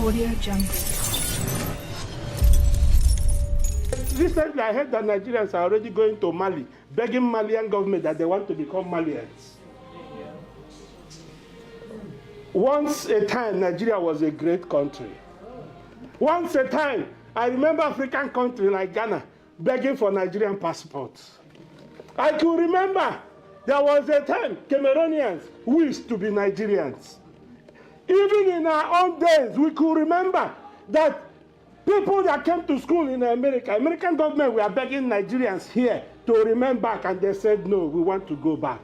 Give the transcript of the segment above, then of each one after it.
Audio Jungle. Recently, I heard that Nigerians are already going to Mali, begging Malian government that they want to become Malians. Once a time, Nigeria was a great country. Once a time, I remember African country like Ghana begging for Nigerian passports. I could remember there was a time Cameroonians wished to be Nigerians. Even in our own days, we could remember that people that came to school in America, American government were begging Nigerians here to remain back, and they said, no, we want to go back.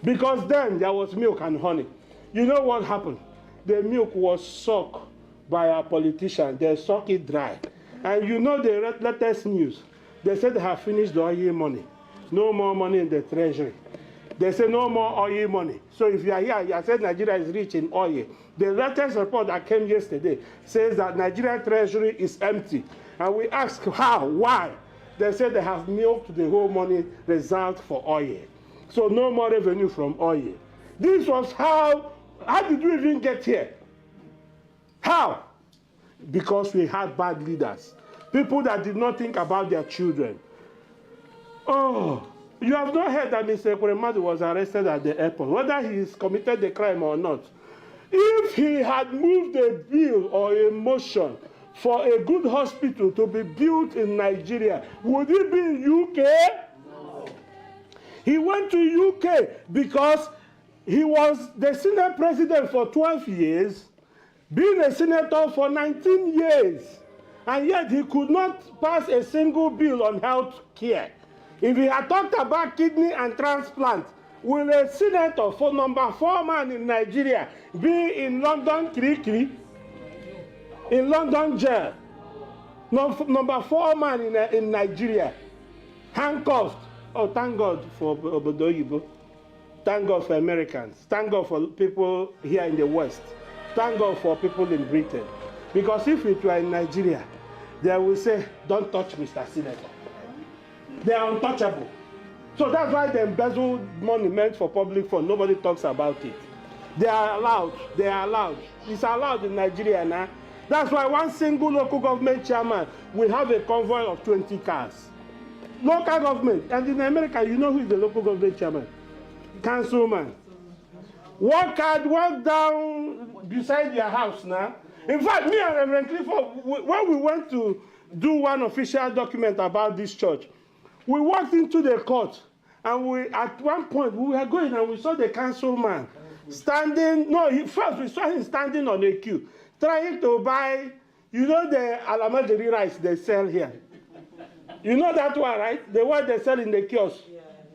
Because then there was milk and honey. You know what happened? The milk was sucked by our politicians. They sucked it dry. And you know the latest news. They said they have finished the oil money. No more money in the treasury. They say no more oil money. So if you are here, you said Nigeria is rich in oil. The latest report that came yesterday says that Nigerian treasury is empty. And we asked how, why? They said they have milked the whole money reserved for oil. So no more revenue from oil. This was how did we even get here? How? Because we had bad leaders. People that did not think about their children. Oh, you have not heard that Mr. Ekweremadu was arrested at the airport, whether he has committed the crime or not. If he had moved a bill or a motion for a good hospital to be built in Nigeria, would it be in UK? No. He went to UK because he was the Senate president for 12 years, being a senator for 19 years, and yet he could not pass a single bill on health care. If he had talked about kidney and transplant, will a senator for number 4 man in Nigeria be in London Kirikiri? In London jail? Number 4 man in Nigeria, handcuffed. Oh, thank God for Obodoyibo. Thank God for Americans. Thank God for people here in the West. Thank God for people in Britain. Because if it were in Nigeria, they will say, don't touch Mr. Senator. They are untouchable. So that's why they embezzle money meant for public fund. Nobody talks about it. They are allowed. They are allowed. It's allowed in Nigeria now. That's why one single local government chairman will have a convoy of 20 cars. Local government. And in America, you know who is the local government chairman? Councilman. Walk down beside your house now. In fact, me and Reverend Clifford, when we went to do one official document about this church, we walked into the court, and at one point we were going and we saw the councilman standing. No, first we saw him standing on a queue, trying to buy, you know, the Alamajiri rice they sell here. You know that one, right? The one they sell in the kiosk,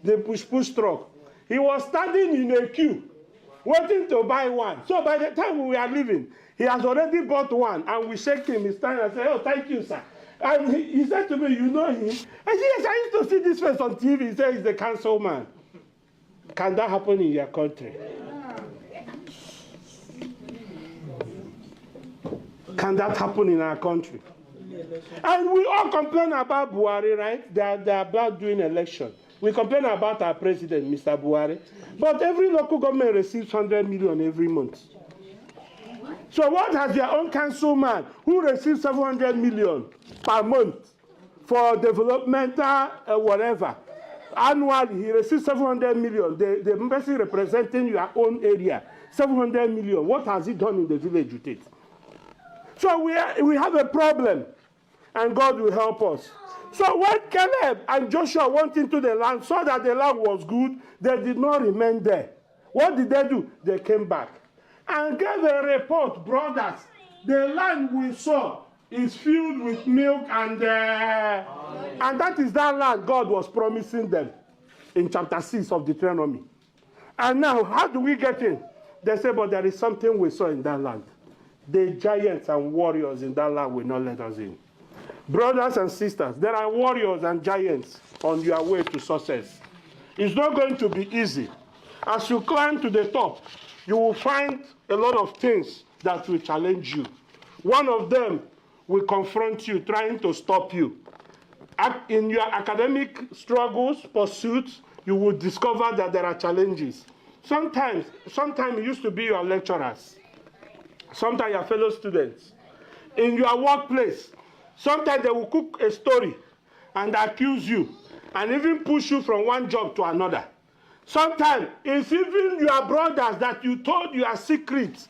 the push truck. He was standing in a queue, waiting to buy one. So by the time we were leaving, he has already bought one, and we shake him. He stands and said, "Oh, thank you, sir." And he said to me, "You know him?" I said, "Yes, I used to see this face on TV." He said, "He's the councilman." Can that happen in your country? Can that happen in our country? And we all complain about Buhari, right? They're about doing election. We complain about our president, Mr. Buhari. But every local government receives 100 million every month. So what has their own councilman who receives 700 million per month for developmental whatever? Annually, he receives 700 million. The person representing your own area, 700 million. What has he done in the village with it? So we have a problem, and God will help us. So when Caleb and Joshua went into the land, saw that the land was good, they did not remain there. What did they do? They came back and gave a report, brothers. The land we saw is filled with milk and that is that land God was promising them in chapter 6 of Deuteronomy. And now, how do we get in? They say, but there is something we saw in that land. The giants and warriors in that land will not let us in. Brothers and sisters, there are warriors and giants on your way to success. It's not going to be easy. As you climb to the top, you will find a lot of things that will challenge you. One of them will confront you, trying to stop you. In your academic struggles, pursuits, you will discover that there are challenges. Sometimes it used to be your lecturers. Sometimes your fellow students. in your workplace. Sometimes they will cook a story and accuse you and even push you from one job to another. Sometimes it's even your brothers that you told your secrets